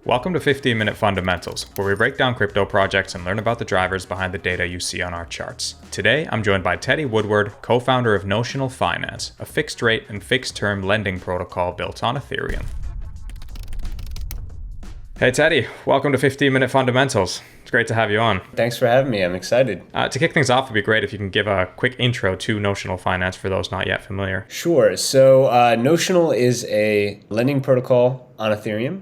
Welcome to 15-Minute Fundamentals, where we break down crypto projects and learn about the drivers behind the data you see on our charts. Today, I'm joined by Teddy Woodward, co-founder of Notional Finance, a fixed-rate and fixed-term lending protocol built on Ethereum. Hey Teddy, welcome to 15-Minute Fundamentals. It's great to have you on. Thanks for having me. I'm excited. To kick things off, it'd be great if you can give a quick intro to Notional Finance for those not yet familiar. Sure. So Notional is a lending protocol on Ethereum.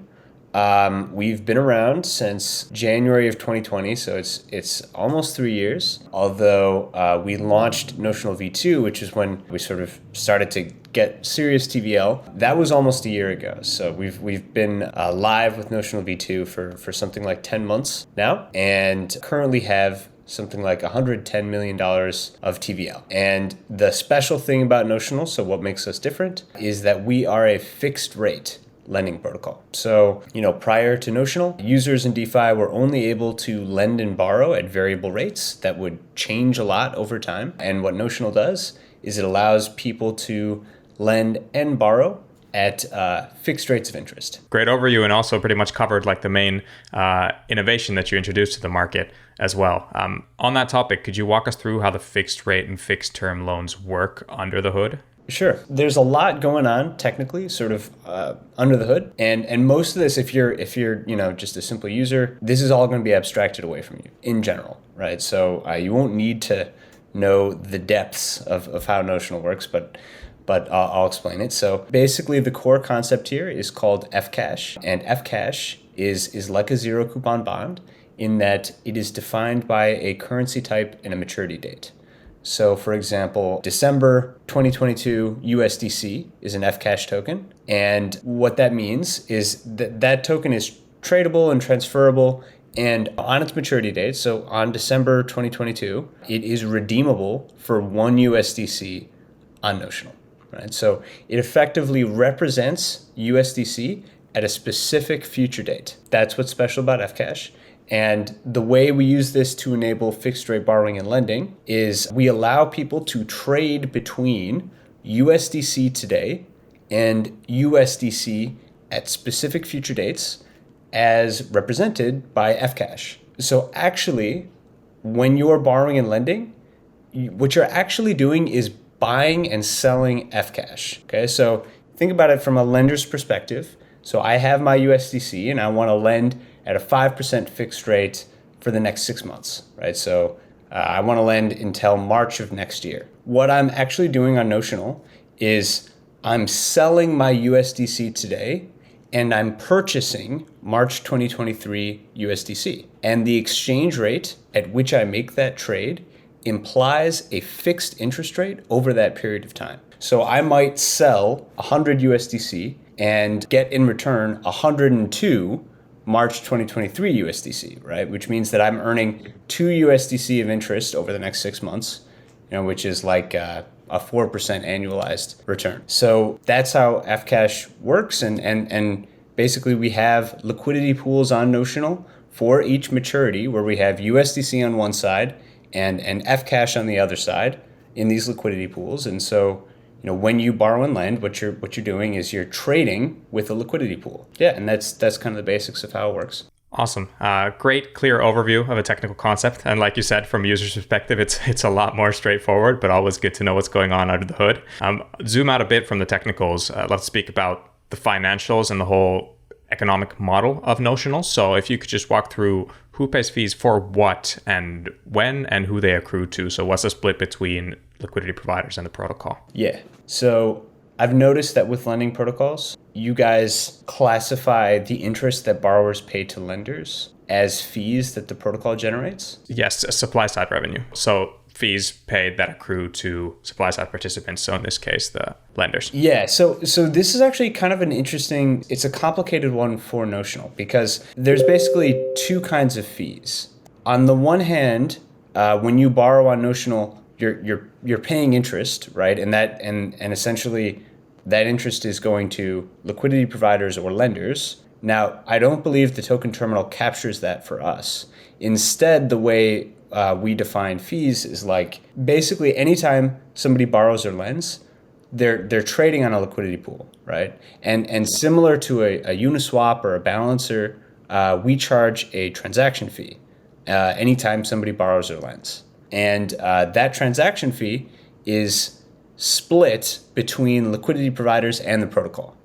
We've been around since January of 2020, so it's almost 3 years. Although we launched Notional V2, which is when we sort of started to get serious TVL. That was almost a year ago. So we've been live with Notional V2 for something like 10 months now, and currently have something like $110 million of TVL. And the special thing about Notional, so what makes us different, is that we are a fixed rate lending protocol. So, prior to Notional, users in DeFi were only able to lend and borrow at variable rates that would change a lot over time. And what Notional does is it allows people to lend and borrow at fixed rates of interest. Great overview, and also pretty much covered like the main innovation that you introduced to the market as well. On that topic, could you walk us through how the fixed rate and fixed term loans work under the hood? Sure. There's a lot going on technically, sort of under the hood, and most of this, if you're just a simple user, this is all going to be abstracted away from you in general, right? So you won't need to know the depths of how Notional works, but I'll explain it. So basically, the core concept here is called fCash, and fCash is like a zero coupon bond in that it is defined by a currency type and a maturity date. So for example, December 2022 USDC is an fCash token. And what that means is that token is tradable and transferable. And on its maturity date, so on December 2022, it is redeemable for 1 USDC on Notional, right? So it effectively represents USDC at a specific future date. That's what's special about fCash. And the way we use this to enable fixed rate borrowing and lending is we allow people to trade between USDC today and USDC at specific future dates as represented by fCash. So actually, when you're borrowing and lending, what you're actually doing is buying and selling fCash. Okay, so think about it from a lender's perspective. So I have my USDC and I want to lend at a 5% fixed rate for the next 6 months, right? So I want to lend until March of next year. What I'm actually doing on Notional is I'm selling my USDC today and I'm purchasing March 2023 USDC. And the exchange rate at which I make that trade implies a fixed interest rate over that period of time. So I might sell 100 USDC and get in return 102 March 2023 USDC, right? Which means that I'm earning 2 USDC of interest over the next 6 months, which is like a 4% annualized return. So that's how fCash works. And basically we have liquidity pools on Notional for each maturity where we have USDC on one side and fCash on the other side in these liquidity pools. And so when you borrow and lend, what you're doing is you're trading with a liquidity pool. Yeah, and that's kind of the basics of how it works. Awesome. Great, clear overview of a technical concept. And like you said, from a user's perspective, it's a lot more straightforward, but always good to know what's going on under the hood. Zoom out a bit from the technicals. Let's speak about the financials and the whole economic model of Notional. So if you could just walk through who pays fees for what and when and who they accrue to. So what's the split between liquidity providers and the protocol? Yeah. So I've noticed that with lending protocols, you guys classify the interest that borrowers pay to lenders as fees that the protocol generates? Yes, a supply side revenue. So fees paid that accrue to supply side participants. So in this case, the lenders. Yeah. So this is actually kind of it's a complicated one for Notional because there's basically two kinds of fees. On the one hand, when you borrow on Notional, you're paying interest, right? And essentially that interest is going to liquidity providers or lenders. Now, I don't believe the token terminal captures that for us. Instead, the way we define fees is like basically anytime somebody borrows or lends, they're trading on a liquidity pool, right? And similar to a Uniswap or a balancer we charge a transaction fee anytime somebody borrows or lends. And that transaction fee is split between liquidity providers and the protocol.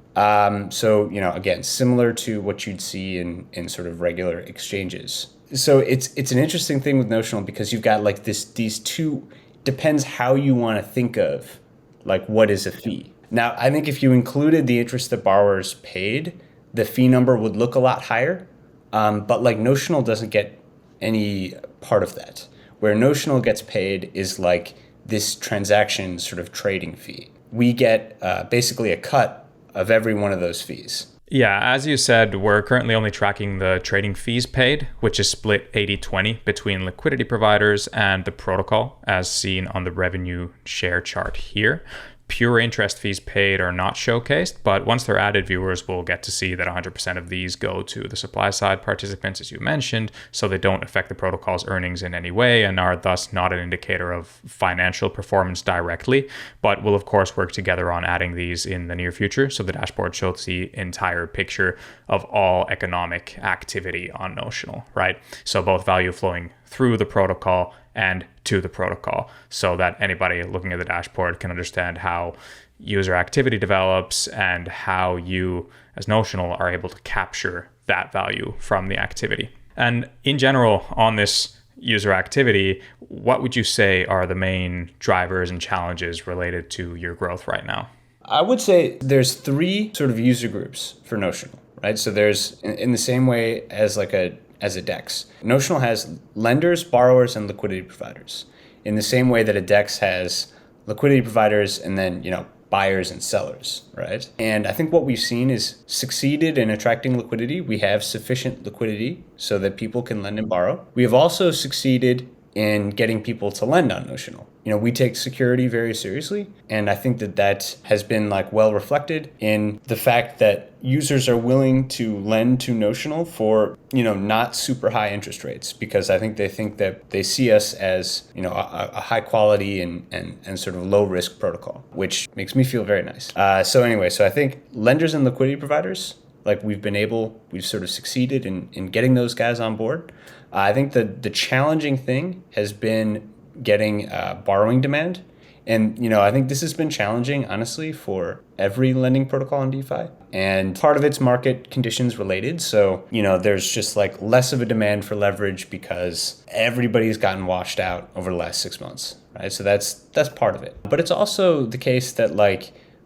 So, again, similar to what you'd see in sort of regular exchanges. So it's an interesting thing with Notional because you've got like these two, depends how you want to think of like what is a fee. Now, I think if you included the interest that borrowers paid, the fee number would look a lot higher. But like Notional doesn't get any part of that. Where Notional gets paid is like this transaction sort of trading fee. We get basically a cut of every one of those fees. Yeah, as you said, we're currently only tracking the trading fees paid, which is split 80-20 between liquidity providers and the protocol, as seen on the revenue share chart here. Pure interest fees paid are not showcased, but once they're added, viewers will get to see that 100% of these go to the supply side participants, as you mentioned, so they don't affect the protocol's earnings in any way and are thus not an indicator of financial performance directly. But we'll, of course, work together on adding these in the near future so the dashboard shows the entire picture of all economic activity on Notional, right? So both value flowing through the protocol and to the protocol so that anybody looking at the dashboard can understand how user activity develops and how you as Notional are able to capture that value from the activity. And in general, on this user activity, what would you say are the main drivers and challenges related to your growth right now? I would say there's three sort of user groups for Notional, right? So there's in the same way as a DEX. Notional has lenders, borrowers, and liquidity providers. In the same way that a DEX has liquidity providers and then, buyers and sellers, right? And I think what we've seen is succeeded in attracting liquidity. We have sufficient liquidity so that people can lend and borrow. We have also succeeded in getting people to lend on Notional. We take security very seriously, and I think that has been well reflected in the fact that users are willing to lend to Notional for not super high interest rates, because I think that they see us as a high quality and sort of low risk protocol, which makes me feel very nice. So I think lenders and liquidity providers, we've sort of succeeded in getting those guys on board. I think the challenging thing has been getting borrowing demand. And, I think this has been challenging, honestly, for every lending protocol in DeFi. And part of it's market conditions related. So, there's just less of a demand for leverage because everybody's gotten washed out over the last 6 months, right? So that's part of it. But it's also the case that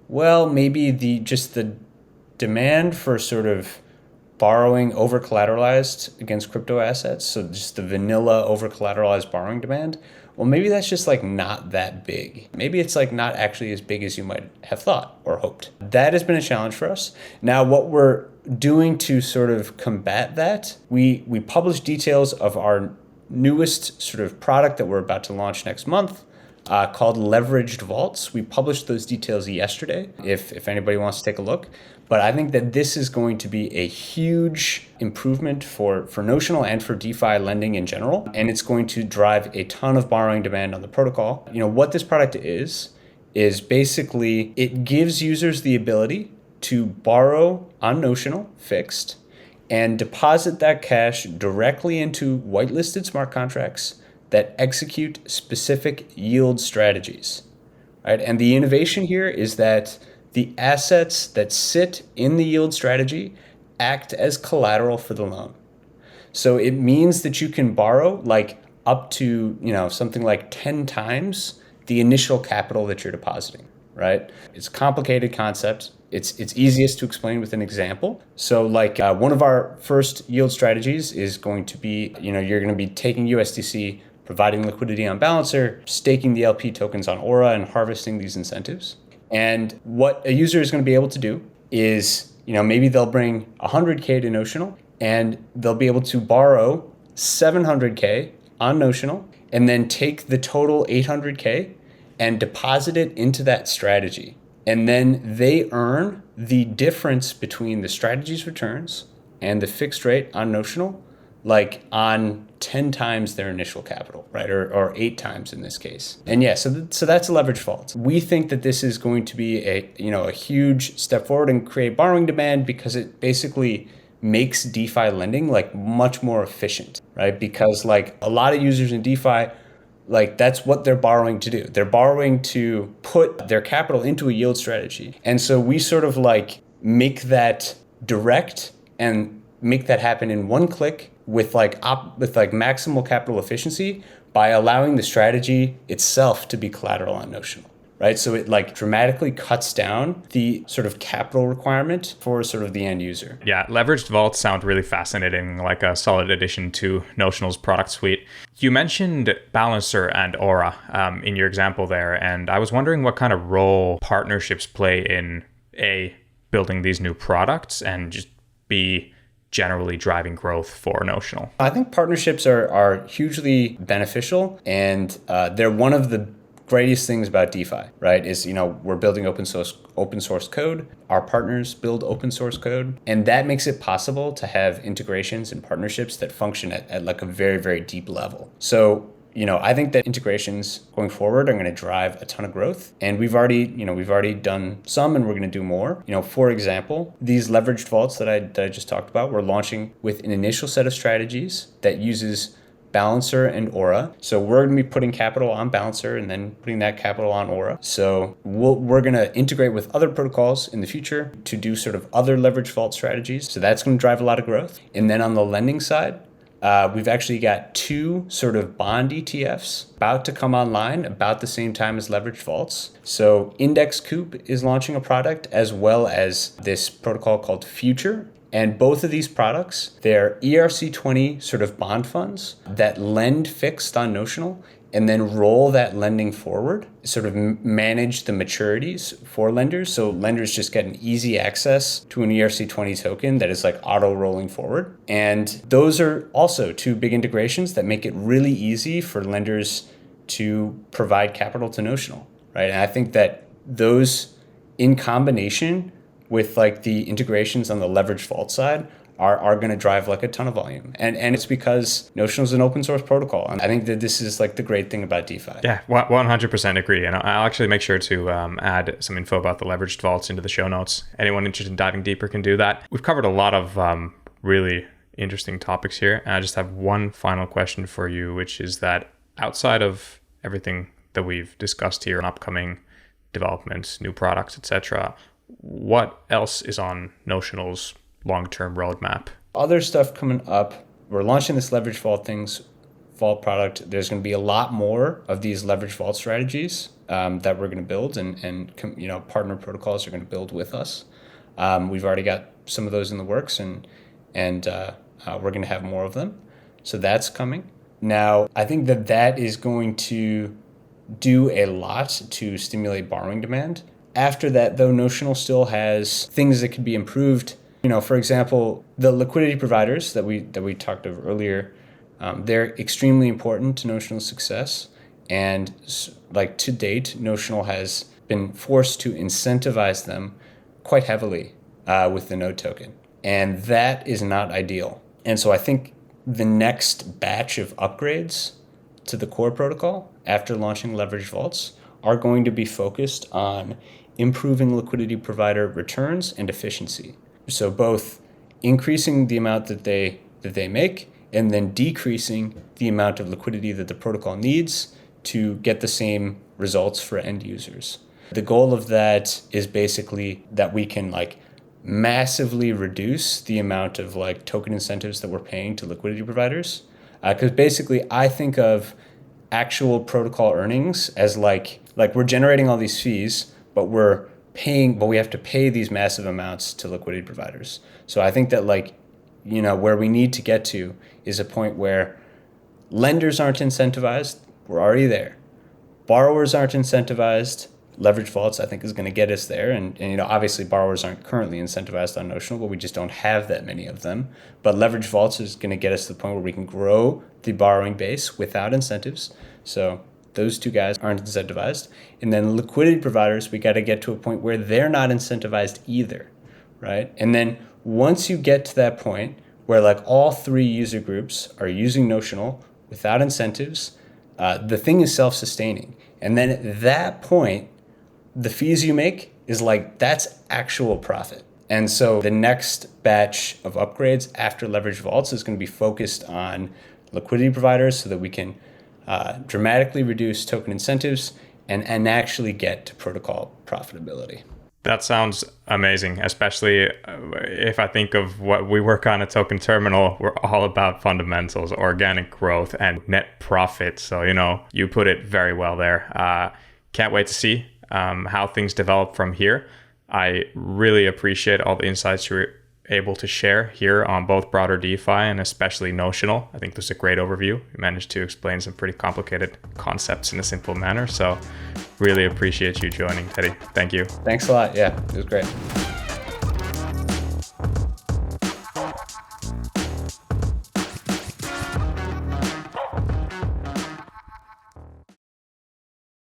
maybe the demand for sort of borrowing over collateralized against crypto assets, so just the vanilla over collateralized borrowing demand, well, maybe that's just not that big. Maybe it's not actually as big as you might have thought or hoped. That has been a challenge for us. Now, what we're doing to sort of combat that, we publish details of our newest sort of product that we're about to launch next month, called Leveraged Vaults. We published those details yesterday, if anybody wants to take a look. But I think that this is going to be a huge improvement for Notional and for DeFi lending in general. And it's going to drive a ton of borrowing demand on the protocol. What this product is basically it gives users the ability to borrow on Notional fixed and deposit that cash directly into whitelisted smart contracts that execute specific yield strategies, right? And the innovation here is that the assets that sit in the yield strategy act as collateral for the loan. So it means that you can borrow up to, something like 10 times the initial capital that you're depositing, right? It's a complicated concept. It's easiest to explain with an example. So one of our first yield strategies is going to be, you're going to be taking USDC, providing liquidity on Balancer, staking the LP tokens on Aura, and harvesting these incentives. And what a user is going to be able to do is, maybe they'll bring 100K to Notional and they'll be able to borrow 700K on Notional and then take the total 800K and deposit it into that strategy. And then they earn the difference between the strategy's returns and the fixed rate on Notional, on 10 times their initial capital, right? Or 8 times in this case. And so that's a leverage vault. We think that this is going to be a huge step forward and create borrowing demand because it basically makes DeFi lending like much more efficient, right? Because like a lot of users in DeFi, like that's what they're borrowing to do. They're borrowing to put their capital into a yield strategy. And so we sort of like make that direct and make that happen in one click with like maximal capital efficiency by allowing the strategy itself to be collateral on Notional. Right. So it like dramatically cuts down the sort of capital requirement for sort of the end user. Yeah, leveraged vaults sound really fascinating, like a solid addition to Notional's product suite. You mentioned Balancer and Aura in your example there, and I was wondering what kind of role partnerships play in building these new products and just B, generally driving growth for Notional. I think partnerships are hugely beneficial, and they're one of the greatest things about DeFi, right? Is, we're building open source code. Our partners build open source code, and that makes it possible to have integrations and partnerships that function at like a very, very deep level. So, I think that integrations going forward are going to drive a ton of growth, and we've already done some, and we're going to do more. For example, these leveraged vaults that I just talked about, we're launching with an initial set of strategies that uses Balancer and Aura. So we're going to be putting capital on Balancer and then putting that capital on Aura. So we're going to integrate with other protocols in the future to do sort of other leverage vault strategies. So that's going to drive a lot of growth. And then on the lending side, we've actually got 2 sort of bond ETFs about to come online about the same time as leveraged vaults. So Index Coop is launching a product, as well as this protocol called Future. And both of these products, they're ERC20 sort of bond funds that lend fixed on Notional and then roll that lending forward, sort of manage the maturities for lenders. So lenders just get an easy access to an ERC20 token that is like auto rolling forward. And those are also 2 big integrations that make it really easy for lenders to provide capital to Notional, right? And I think that those in combination with like the integrations on the leveraged vault side are going to drive like a ton of volume. And it's because Notional is an open source protocol. And I think that this is like the great thing about DeFi. Yeah, 100% agree. And I'll actually make sure to add some info about the leveraged vaults into the show notes. Anyone interested in diving deeper can do that. We've covered a lot of really interesting topics here. And I just have one final question for you, which is that outside of everything that we've discussed here on upcoming developments, new products, etc., what else is on Notional's long-term roadmap? Other stuff coming up. We're launching this leverage vault product. There's going to be a lot more of these leverage vault strategies that we're going to build, and partner protocols are going to build with us. We've already got some of those in the works, and we're going to have more of them. So that's coming. Now, I think that is going to do a lot to stimulate borrowing demand. After that, though, Notional still has things that could be improved. For example, the liquidity providers that we talked of earlier, they're extremely important to Notional's success. And like to date, Notional has been forced to incentivize them quite heavily with the node token. And that is not ideal. And so I think the next batch of upgrades to the core protocol after launching leveraged vaults are going to be focused on improving liquidity provider returns and efficiency. So both increasing the amount that they make and then decreasing the amount of liquidity that the protocol needs to get the same results for end users. The goal of that is basically that we can like massively reduce the amount of like token incentives that we're paying to liquidity providers. Because basically I think of actual protocol earnings as like we're generating all these fees, but we have to pay these massive amounts to liquidity providers. So I think that where we need to get to is a point where lenders aren't incentivized. We're already there. Borrowers aren't incentivized. Leverage vaults, I think, is going to get us there. And obviously borrowers aren't currently incentivized on Notional, but we just don't have that many of them. But leverage vaults is going to get us to the point where we can grow the borrowing base without incentives. So those 2 guys aren't incentivized. And then liquidity providers, we got to get to a point where they're not incentivized either, right? And then once you get to that point where like all 3 user groups are using Notional without incentives, the thing is self-sustaining. And then at that point, the fees you make is like, that's actual profit. And so the next batch of upgrades after leverage vaults is going to be focused on liquidity providers so that we can dramatically reduce token incentives and actually get to protocol profitability. That sounds amazing, especially if I think of what we work on at Token Terminal. We're all about fundamentals, organic growth, and net profit. So, you put it very well there. Can't wait to see how things develop from here. I really appreciate all the insights you're able to share here on both broader DeFi and especially Notional. I think this is a great overview. You managed to explain some pretty complicated concepts in a simple manner. So really appreciate you joining, Teddy. Thank you. Thanks a lot. Yeah, it was great.